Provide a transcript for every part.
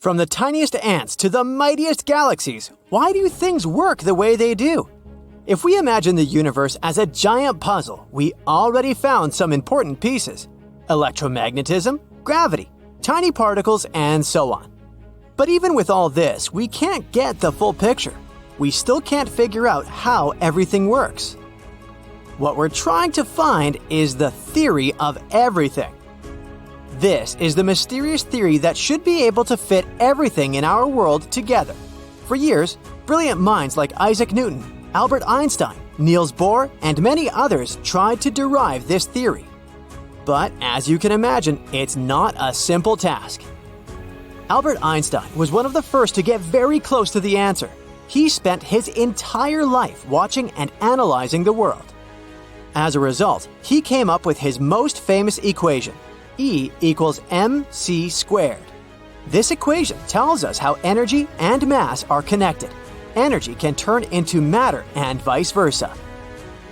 From the tiniest ants to the mightiest galaxies, why do things work the way they do? If we imagine the universe as a giant puzzle, we already found some important pieces: electromagnetism, gravity, tiny particles, and so on. But even with all this, we can't get the full picture. We still can't figure out how everything works. What we're trying to find is the theory of everything. This is the mysterious theory that should be able to fit everything in our world together. For years, brilliant minds like Isaac Newton, Albert Einstein, Niels Bohr, and many others tried to derive this theory. But as you can imagine, it's not a simple task. Albert Einstein was one of the first to get very close to the answer. He spent his entire life watching and analyzing the world. As a result, he came up with his most famous equation: E equals mc squared. This equation tells us how energy and mass are connected. Energy can turn into matter and vice versa.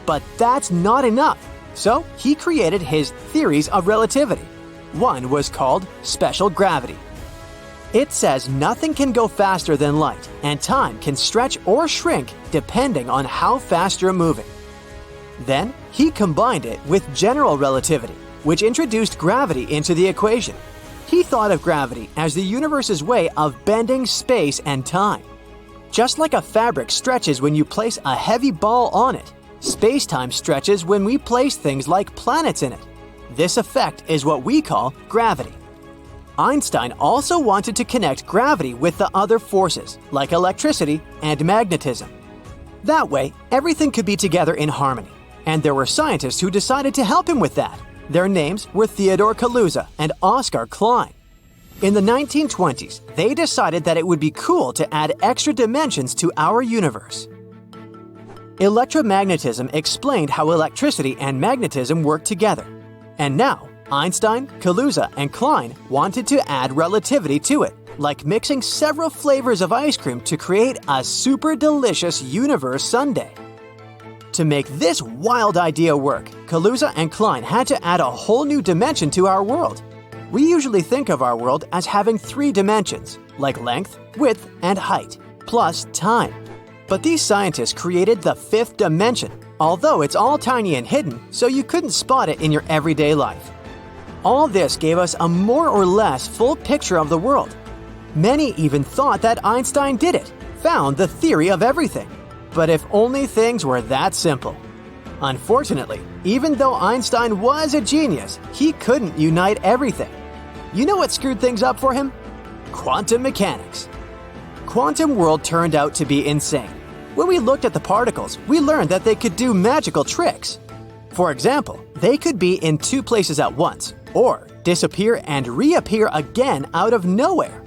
But that's not enough, so he created his theories of relativity. One was called special gravity. It says nothing can go faster than light, and time can stretch or shrink depending on how fast you're moving. Then, he combined it with general relativity, which introduced gravity into the equation. He thought of gravity as the universe's way of bending space and time. Just like a fabric stretches when you place a heavy ball on it, space-time stretches when we place things like planets in it. This effect is what we call gravity. Einstein also wanted to connect gravity with the other forces, like electricity and magnetism. That way, everything could be together in harmony, and there were scientists who decided to help him with that. Their names were Theodore Kaluza and Oscar Klein. In the 1920s, they decided that it would be cool to add extra dimensions to our universe. Electromagnetism explained how electricity and magnetism work together. And now, Einstein, Kaluza, and Klein wanted to add relativity to it, like mixing several flavors of ice cream to create a super delicious universe sundae. To make this wild idea work, Kaluza and Klein had to add a whole new dimension to our world. We usually think of our world as having 3 dimensions, like length, width, and height, plus time. But these scientists created the 5th dimension, although it's all tiny and hidden, so you couldn't spot it in your everyday life. All this gave us a more or less full picture of the world. Many even thought that Einstein did it, found the theory of everything. But if only things were that simple. Unfortunately, even though Einstein was a genius, he couldn't unite everything. You know what screwed things up for him? Quantum mechanics. Quantum world turned out to be insane. When we looked at the particles, we learned that they could do magical tricks. For example, they could be in 2 places at once, or disappear and reappear again out of nowhere.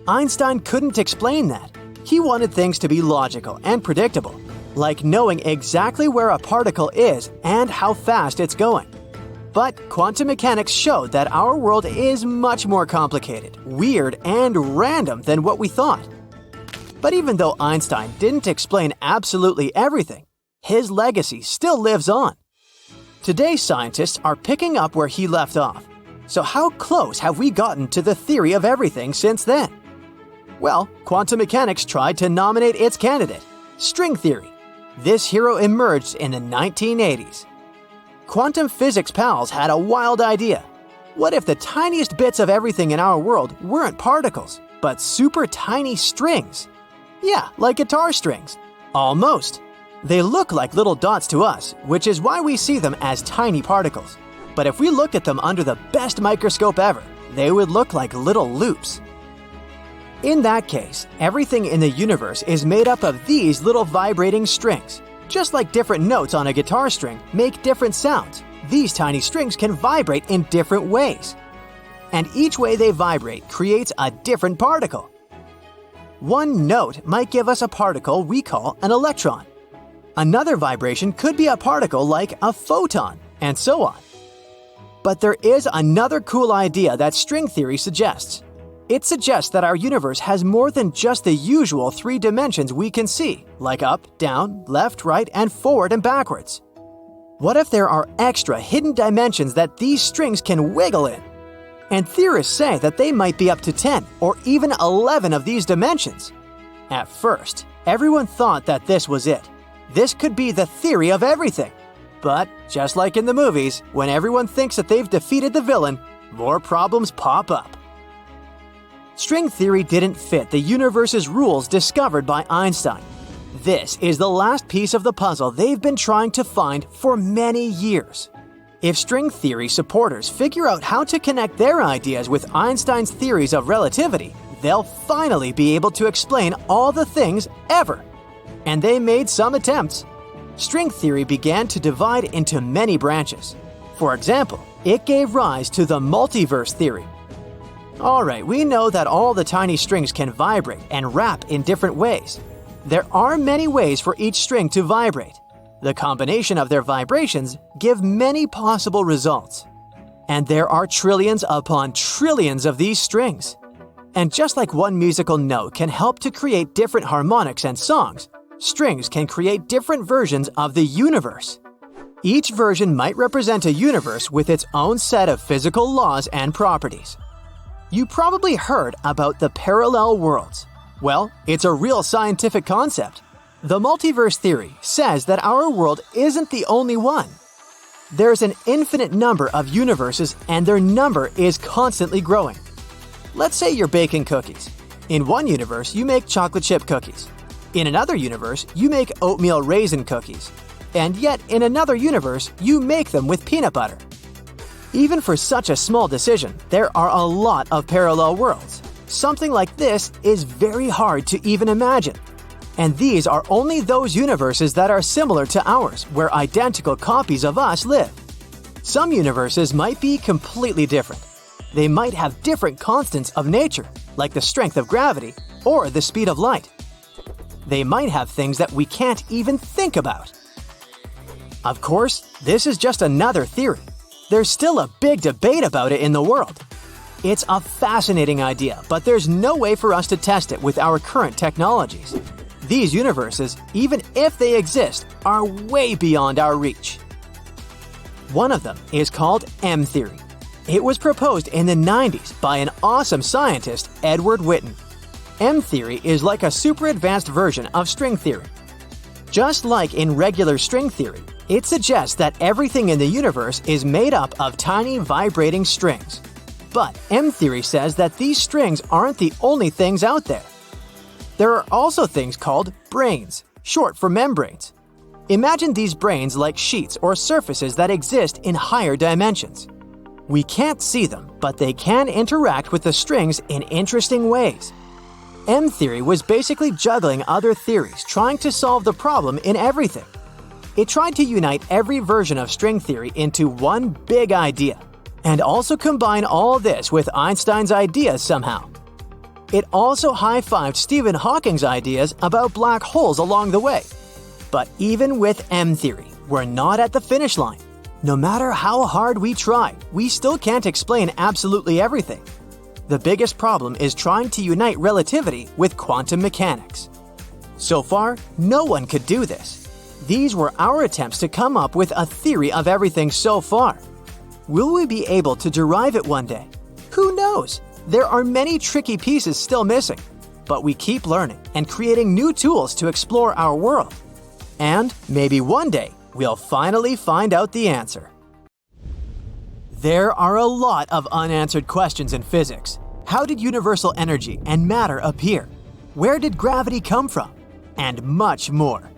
Einstein couldn't explain that. He wanted things to be logical and predictable, like knowing exactly where a particle is and how fast it's going. But quantum mechanics showed that our world is much more complicated, weird, and random than what we thought. But even though Einstein didn't explain absolutely everything, his legacy still lives on. Today's scientists are picking up where he left off. So how close have we gotten to the theory of everything since then? Well, quantum mechanics tried to nominate its candidate, string theory. This hero emerged in the 1980s. Quantum physics pals had a wild idea. What if the tiniest bits of everything in our world weren't particles, but super tiny strings? Yeah, like guitar strings. Almost. They look like little dots to us, which is why we see them as tiny particles. But if we looked at them under the best microscope ever, they would look like little loops. In that case, everything in the universe is made up of these little vibrating strings. Just like different notes on a guitar string make different sounds, these tiny strings can vibrate in different ways. And each way they vibrate creates a different particle. One note might give us a particle we call an electron. Another vibration could be a particle like a photon, and so on. But there is another cool idea that string theory suggests. It suggests that our universe has more than just the usual 3 dimensions we can see, like up, down, left, right, and forward and backwards. What if there are extra hidden dimensions that these strings can wiggle in? And theorists say that they might be up to 10 or even 11 of these dimensions. At first, everyone thought that this was it. This could be the theory of everything. But, just like in the movies, when everyone thinks that they've defeated the villain, more problems pop up. String theory didn't fit the universe's rules discovered by Einstein. This is the last piece of the puzzle they've been trying to find for many years. If string theory supporters figure out how to connect their ideas with Einstein's theories of relativity, they'll finally be able to explain all the things ever. And they made some attempts. String theory began to divide into many branches. For example, it gave rise to the multiverse theory. Alright, we know that all the tiny strings can vibrate and wrap in different ways. There are many ways for each string to vibrate. The combination of their vibrations give many possible results. And there are trillions upon trillions of these strings. And just like one musical note can help to create different harmonics and songs, strings can create different versions of the universe. Each version might represent a universe with its own set of physical laws and properties. You probably heard about the parallel worlds. Well, it's a real scientific concept. The multiverse theory says that our world isn't the only one. There's an infinite number of universes and their number is constantly growing. Let's say you're baking cookies. In one universe, you make chocolate chip cookies. In another universe, you make oatmeal raisin cookies. And yet, in another universe, you make them with peanut butter. Even for such a small decision, there are a lot of parallel worlds. Something like this is very hard to even imagine. And these are only those universes that are similar to ours, where identical copies of us live. Some universes might be completely different. They might have different constants of nature, like the strength of gravity or the speed of light. They might have things that we can't even think about. Of course, this is just another theory. There's still a big debate about it in the world. It's a fascinating idea, but there's no way for us to test it with our current technologies. These universes, even if they exist, are way beyond our reach. One of them is called M-theory. It was proposed in the 90s by an awesome scientist, Edward Witten. M-theory is like a super advanced version of string theory. Just like in regular string theory, it suggests that everything in the universe is made up of tiny vibrating strings. But M-theory says that these strings aren't the only things out there. There are also things called branes, short for membranes. Imagine these branes like sheets or surfaces that exist in higher dimensions. We can't see them, but they can interact with the strings in interesting ways. M-theory was basically juggling other theories, trying to solve the problem in everything. It tried to unite every version of string theory into one big idea, and also combine all this with Einstein's ideas somehow. It also high-fived Stephen Hawking's ideas about black holes along the way. But even with M-theory, we're not at the finish line. No matter how hard we try, we still can't explain absolutely everything. The biggest problem is trying to unite relativity with quantum mechanics. So far, no one could do this. These were our attempts to come up with a theory of everything so far. Will we be able to derive it one day? Who knows? There are many tricky pieces still missing, but we keep learning and creating new tools to explore our world. And maybe one day, we'll finally find out the answer. There are a lot of unanswered questions in physics. How did universal energy and matter appear? Where did gravity come from? And much more.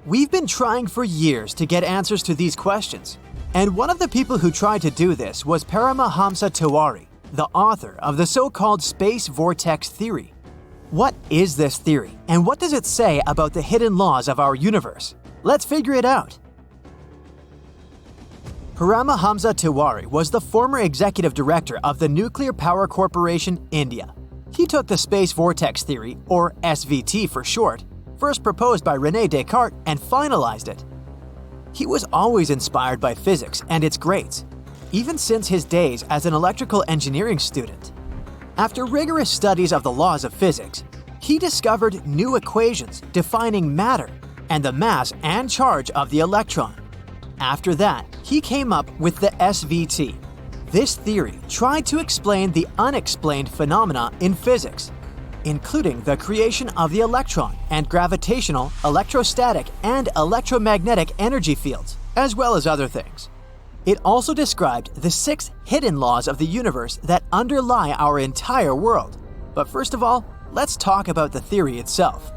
We've been trying for years to get answers to these questions. And one of the people who tried to do this was Paramahamsa Tiwari, the author of the so-called space vortex theory. What is this theory, and what does it say about the hidden laws of our universe? Let's figure it out. Paramahamsa Tiwari was the former executive director of the Nuclear Power Corporation, India. He took the space vortex theory, or SVT for short, first proposed by René Descartes and finalized it. He was always inspired by physics and its greats, even since his days as an electrical engineering student. After rigorous studies of the laws of physics, he discovered new equations defining matter and the mass and charge of the electron. After that, he came up with the SVT, This theory tried to explain the unexplained phenomena in physics, including the creation of the electron and gravitational, electrostatic, and electromagnetic energy fields, as well as other things. It also described the 6 hidden laws of the universe that underlie our entire world. But first of all, let's talk about the theory itself.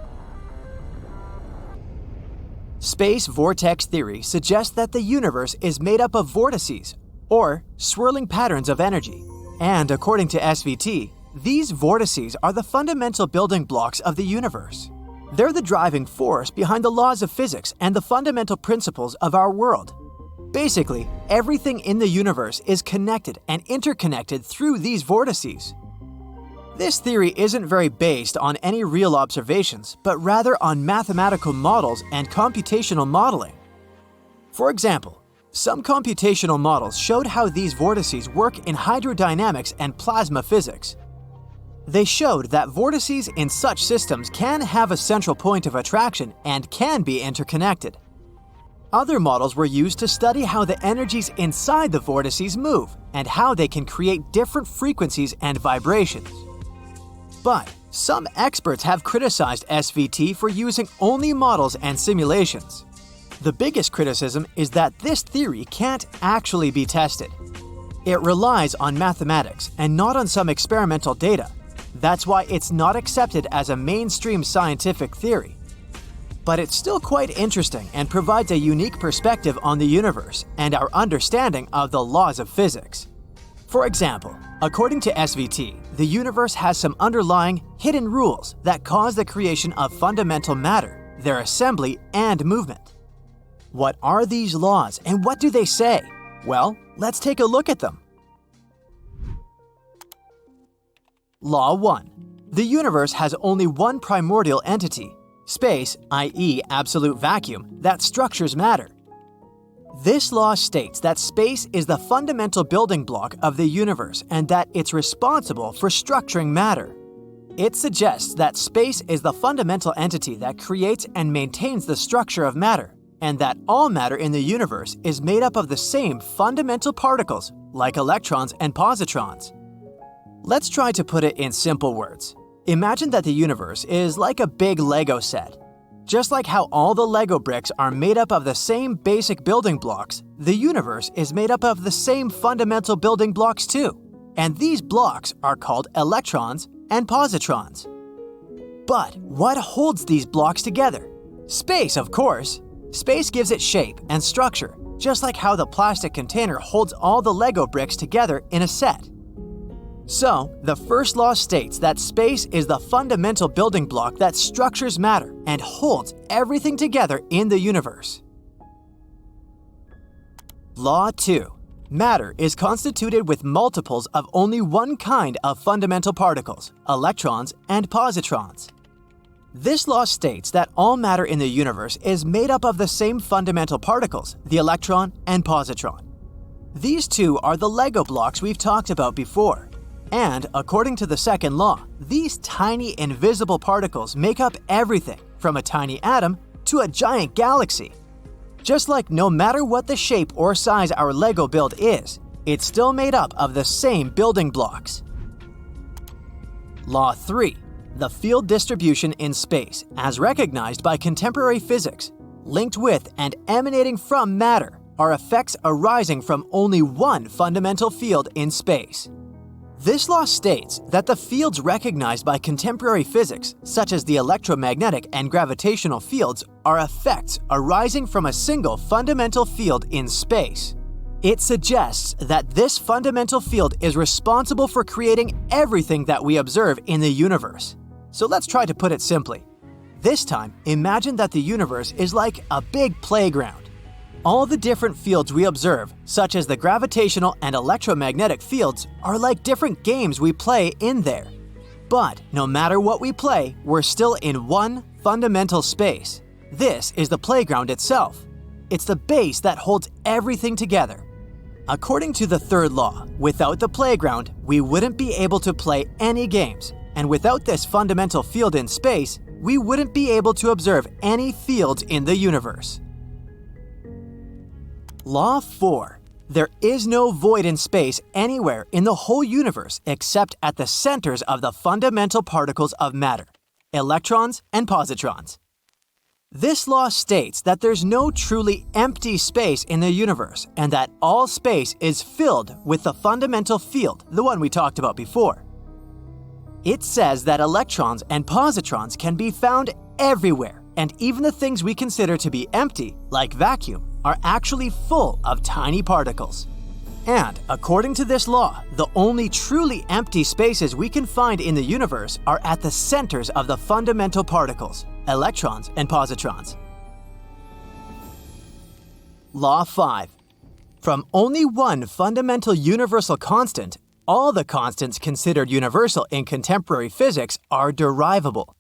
Space vortex theory suggests that the universe is made up of vortices, or swirling patterns of energy. And according to SVT, these vortices are the fundamental building blocks of the universe. They're the driving force behind the laws of physics and the fundamental principles of our world. Basically, everything in the universe is connected and interconnected through these vortices. This theory isn't very based on any real observations, but rather on mathematical models and computational modeling. For example, some computational models showed how these vortices work in hydrodynamics and plasma physics. They showed that vortices in such systems can have a central point of attraction and can be interconnected. Other models were used to study how the energies inside the vortices move and how they can create different frequencies and vibrations. But some experts have criticized SVT for using only models and simulations. The biggest criticism is that this theory can't actually be tested. It relies on mathematics and not on some experimental data. That's why it's not accepted as a mainstream scientific theory. But it's still quite interesting and provides a unique perspective on the universe and our understanding of the laws of physics. For example, according to SVT, the universe has some underlying hidden rules that cause the creation of fundamental matter, their assembly, and movement. What are these laws and what do they say? Well, let's take a look at them. Law 1. The universe has only one primordial entity, space, i.e. absolute vacuum, that structures matter. This law states that space is the fundamental building block of the universe and that it's responsible for structuring matter. It suggests that space is the fundamental entity that creates and maintains the structure of matter, and that all matter in the universe is made up of the same fundamental particles, like electrons and positrons. Let's try to put it in simple words. Imagine that the universe is like a big Lego set. Just like how all the Lego bricks are made up of the same basic building blocks, the universe is made up of the same fundamental building blocks too. And these blocks are called electrons and positrons. But what holds these blocks together? Space, of course. Space gives it shape and structure, just like how the plastic container holds all the Lego bricks together in a set. So, the first law states that space is the fundamental building block that structures matter and holds everything together in the universe. Law 2. Matter is constituted with multiples of only one kind of fundamental particles, electrons and positrons. This law states that all matter in the universe is made up of the same fundamental particles, the electron and positron. These two are the Lego blocks we've talked about before. And according to the second law, these tiny invisible particles make up everything from a tiny atom to a giant galaxy. Just like no matter what the shape or size our Lego build is, it's still made up of the same building blocks. Law 3. The field distribution in space, as recognized by contemporary physics, linked with and emanating from matter, are effects arising from only one fundamental field in space. This law states that the fields recognized by contemporary physics, such as the electromagnetic and gravitational fields, are effects arising from a single fundamental field in space. It suggests that this fundamental field is responsible for creating everything that we observe in the universe. So let's try to put it simply. This time, imagine that the universe is like a big playground. All the different fields we observe, such as the gravitational and electromagnetic fields, are like different games we play in there. But no matter what we play, we're still in one fundamental space. This is the playground itself. It's the base that holds everything together. According to the third law, without the playground, we wouldn't be able to play any games. And without this fundamental field in space, we wouldn't be able to observe any fields in the universe. Law 4. There is no void in space anywhere in the whole universe except at the centers of the fundamental particles of matter, electrons and positrons. This law states that there's no truly empty space in the universe and that all space is filled with the fundamental field, the one we talked about before. It says that electrons and positrons can be found everywhere, and even the things we consider to be empty, like vacuum, are actually full of tiny particles. And according to this law, the only truly empty spaces we can find in the universe are at the centers of the fundamental particles, electrons and positrons. Law 5. From only one fundamental universal constant, all the constants considered universal in contemporary physics are derivable.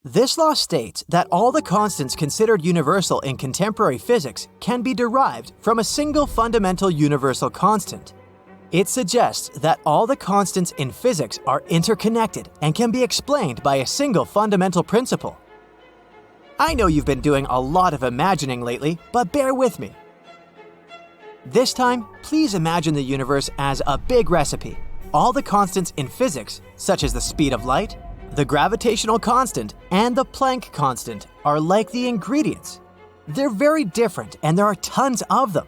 This law states that all the constants considered universal in contemporary physics can be derived from a single fundamental universal constant. It suggests that all the constants in physics are interconnected and can be explained by a single fundamental principle. I know you've been doing a lot of imagining lately, but bear with me. This time, please imagine the universe as a big recipe. All the constants in physics, such as the speed of light, the gravitational constant, and the Planck constant, are like the ingredients. They're very different and there are tons of them.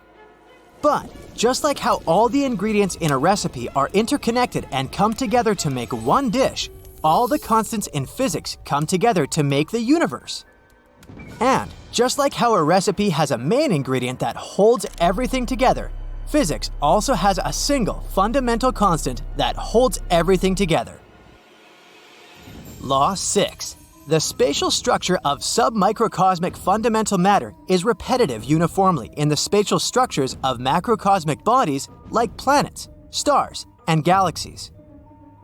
But just like how all the ingredients in a recipe are interconnected and come together to make one dish, all the constants in physics come together to make the universe. And just like how a recipe has a main ingredient that holds everything together, physics also has a single fundamental constant that holds everything together. Law 6. The spatial structure of submicrocosmic fundamental matter is repetitive uniformly in the spatial structures of macrocosmic bodies like planets, stars, and galaxies.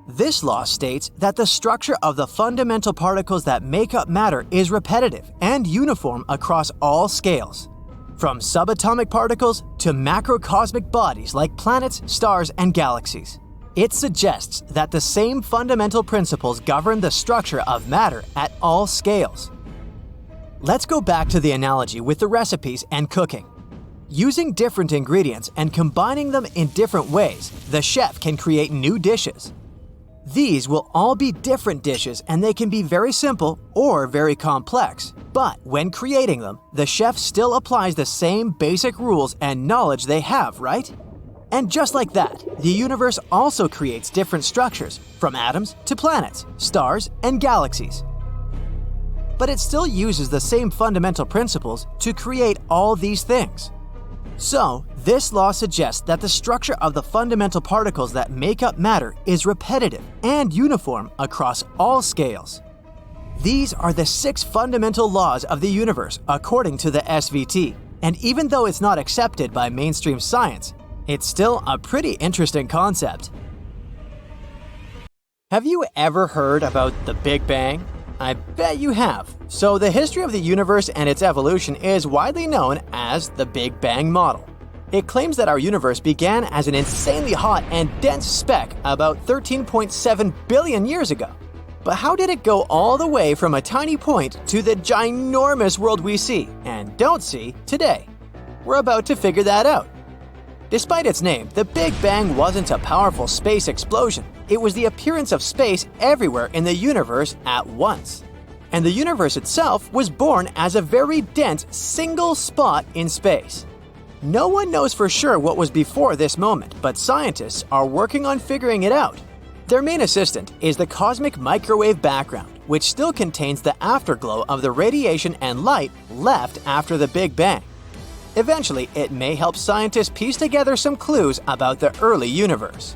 This law states that the structure of the fundamental particles that make up matter is repetitive and uniform across all scales, from subatomic particles to macrocosmic bodies like planets, stars, and galaxies. It suggests that the same fundamental principles govern the structure of matter at all scales. Let's go back to the analogy with the recipes and cooking. Using different ingredients and combining them in different ways, the chef can create new dishes. These will all be different dishes and they can be very simple or very complex. But when creating them, the chef still applies the same basic rules and knowledge they have, right? And just like that, the universe also creates different structures, from atoms to planets, stars, and galaxies. But it still uses the same fundamental principles to create all these things. So, this law suggests that the structure of the fundamental particles that make up matter is repetitive and uniform across all scales. These are the 6 fundamental laws of the universe according to the SVT, and even though it's not accepted by mainstream science, it's still a pretty interesting concept. Have you ever heard about the Big Bang? I bet you have. So the history of the universe and its evolution is widely known as the Big Bang model. It claims that our universe began as an insanely hot and dense speck about 13.7 billion years ago. But how did it go all the way from a tiny point to the ginormous world we see and don't see today? We're about to figure that out. Despite its name, the Big Bang wasn't a powerful space explosion. It was the appearance of space everywhere in the universe at once. And the universe itself was born as a very dense single spot in space. No one knows for sure what was before this moment, but scientists are working on figuring it out. Their main assistant is the cosmic microwave background, which still contains the afterglow of the radiation and light left after the Big Bang. Eventually, it may help scientists piece together some clues about the early universe.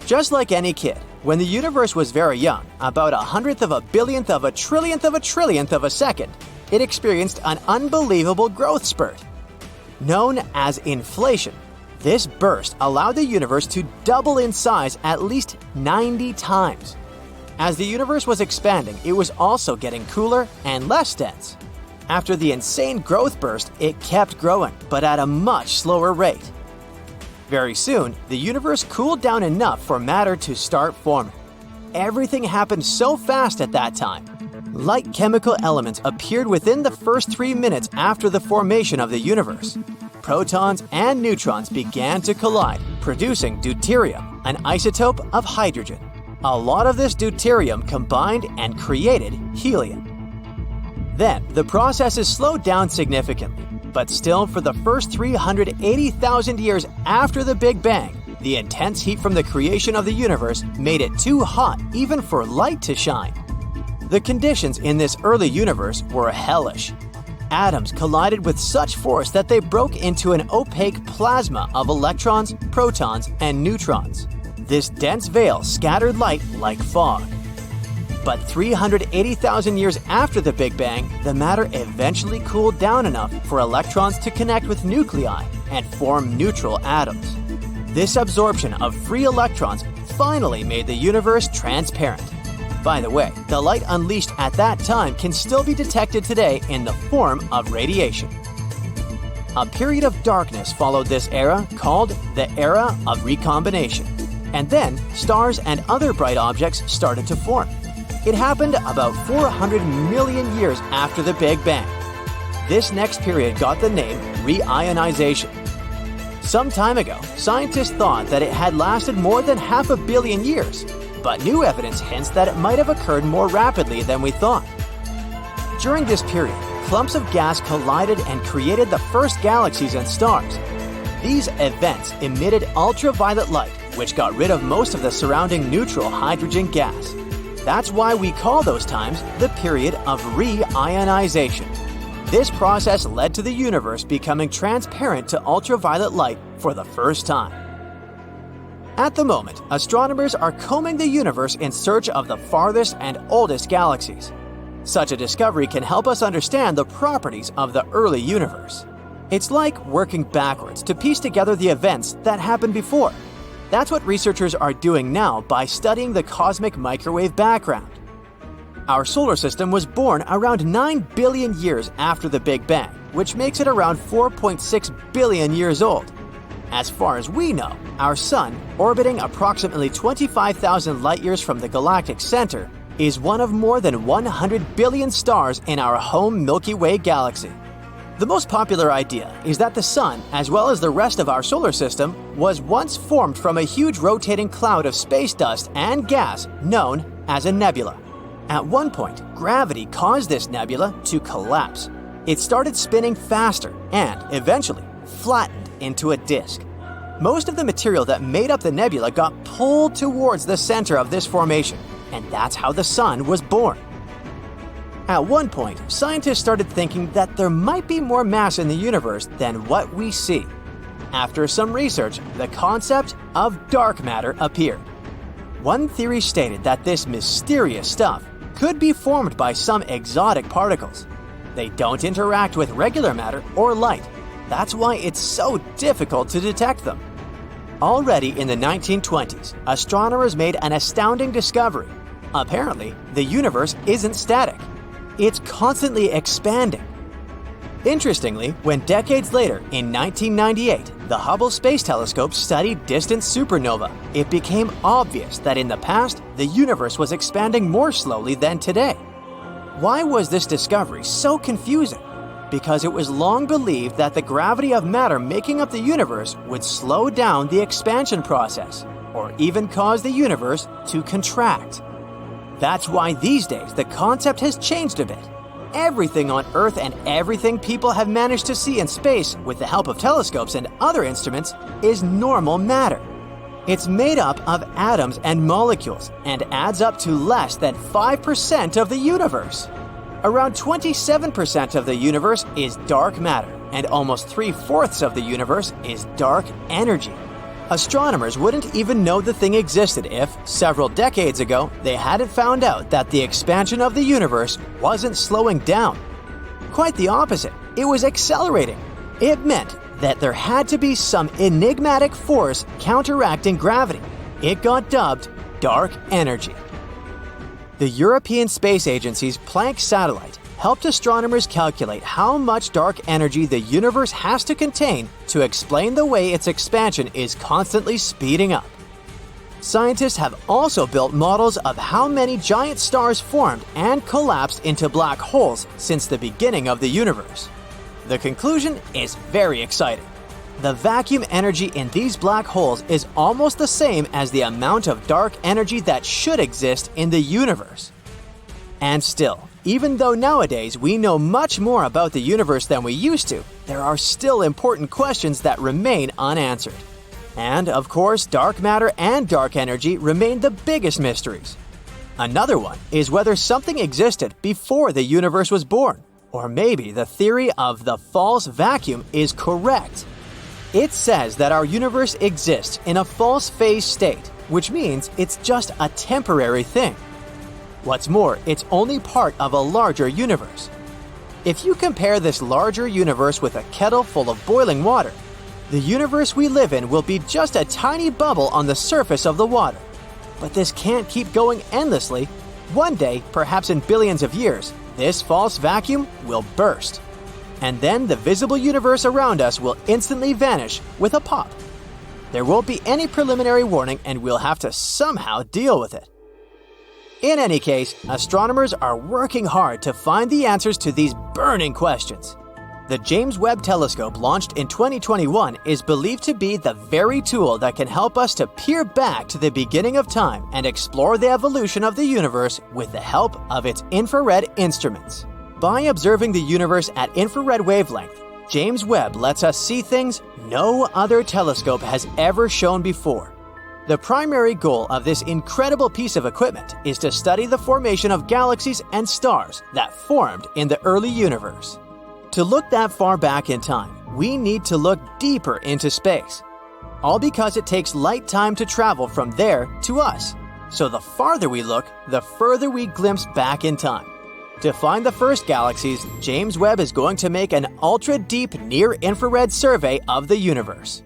Just like any kid, when the universe was very young, about 1/100th of a billionth of a trillionth of a trillionth of a second, it experienced an unbelievable growth spurt. Known as inflation, this burst allowed the universe to double in size at least 90 times. As the universe was expanding, it was also getting cooler and less dense. After the insane growth burst, it kept growing, but at a much slower rate. Very soon, the universe cooled down enough for matter to start forming. Everything happened so fast at that time. Light chemical elements appeared within the first 3 minutes after the formation of the universe. protons and neutrons began to collide, producing deuterium, an isotope of hydrogen. A lot of this deuterium combined and created helium. Then, the process is slowed down significantly, but still for the first 380,000 years after the Big Bang, the intense heat from the creation of the universe made it too hot even for light to shine. The conditions in this early universe were hellish. Atoms collided with such force that they broke into an opaque plasma of electrons, protons, and neutrons. This dense veil scattered light like fog. But 380,000 years after the Big Bang, the matter eventually cooled down enough for electrons to connect with nuclei and form neutral atoms. This absorption of free electrons finally made the universe transparent. By the way, the light unleashed at that time can still be detected today in the form of radiation. A period of darkness followed this era called the Era of Recombination. And then, stars and other bright objects started to form. It happened about 400 million years after the Big Bang. This next period got the name reionization. Some time ago, scientists thought that it had lasted more than 500 million years, but new evidence hints that it might have occurred more rapidly than we thought. During this period, clumps of gas collided and created the first galaxies and stars. These events emitted ultraviolet light, which got rid of most of the surrounding neutral hydrogen gas. That's why we call those times the period of reionization. This process led to the universe becoming transparent to ultraviolet light for the first time. At the moment, astronomers are combing the universe in search of the farthest and oldest galaxies. Such a discovery can help us understand the properties of the early universe. It's like working backwards to piece together the events that happened before. That's what researchers are doing now by studying the cosmic microwave background. Our solar system was born around 9 billion years after the Big Bang, which makes it around 4.6 billion years old. As far as we know, our Sun, orbiting approximately 25,000 light-years from the galactic center, is one of more than 100 billion stars in our home Milky Way galaxy. The most popular idea is that the Sun, as well as the rest of our solar system, was once formed from a huge rotating cloud of space dust and gas known as a nebula. At one point, gravity caused this nebula to collapse. It started spinning faster and, eventually, flattened into a disk. Most of the material that made up the nebula got pulled towards the center of this formation, and that's how the Sun was born. At one point, scientists started thinking that there might be more mass in the universe than what we see. After some research, the concept of dark matter appeared. One theory stated that this mysterious stuff could be formed by some exotic particles. They don't interact with regular matter or light. That's why it's so difficult to detect them. Already in the 1920s, astronomers made an astounding discovery. Apparently, the universe isn't static. It's constantly expanding. Interestingly, when decades later, in 1998, the Hubble Space Telescope studied distant supernova, it became obvious that in the past, the universe was expanding more slowly than today. Why was this discovery so confusing? Because it was long believed that the gravity of matter making up the universe would slow down the expansion process, or even cause the universe to contract. That's why these days the concept has changed a bit. Everything on Earth and everything people have managed to see in space with the help of telescopes and other instruments is normal matter. It's made up of atoms and molecules and adds up to less than 5% of the universe. Around 27% of the universe is dark matter, and almost 3/4 of the universe is dark energy. Astronomers wouldn't even know the thing existed if, several decades ago, they hadn't found out that the expansion of the universe wasn't slowing down. Quite the opposite, it was accelerating. It meant that there had to be some enigmatic force counteracting gravity. It got dubbed dark energy. The European Space Agency's Planck satellite helped astronomers calculate how much dark energy the universe has to contain to explain the way its expansion is constantly speeding up. Scientists have also built models of how many giant stars formed and collapsed into black holes since the beginning of the universe. The conclusion is very exciting. The vacuum energy in these black holes is almost the same as the amount of dark energy that should exist in the universe. And still, even though nowadays we know much more about the universe than we used to, there are still important questions that remain unanswered. And, of course, dark matter and dark energy remain the biggest mysteries. Another one is whether something existed before the universe was born, or maybe the theory of the false vacuum is correct. It says that our universe exists in a false phase state, which means it's just a temporary thing. What's more, it's only part of a larger universe. If you compare this larger universe with a kettle full of boiling water, the universe we live in will be just a tiny bubble on the surface of the water. But this can't keep going endlessly. One day, perhaps in billions of years, this false vacuum will burst. And then the visible universe around us will instantly vanish with a pop. There won't be any preliminary warning, and we'll have to somehow deal with it. In any case, astronomers are working hard to find the answers to these burning questions. The James Webb Telescope, launched in 2021, is believed to be the very tool that can help us to peer back to the beginning of time and explore the evolution of the universe with the help of its infrared instruments. By observing the universe at infrared wavelength, James Webb lets us see things no other telescope has ever shown before. The primary goal of this incredible piece of equipment is to study the formation of galaxies and stars that formed in the early universe. To look that far back in time, we need to look deeper into space. All because it takes light time to travel from there to us. So the farther we look, the further we glimpse back in time. To find the first galaxies, James Webb is going to make an ultra-deep near-infrared survey of the universe.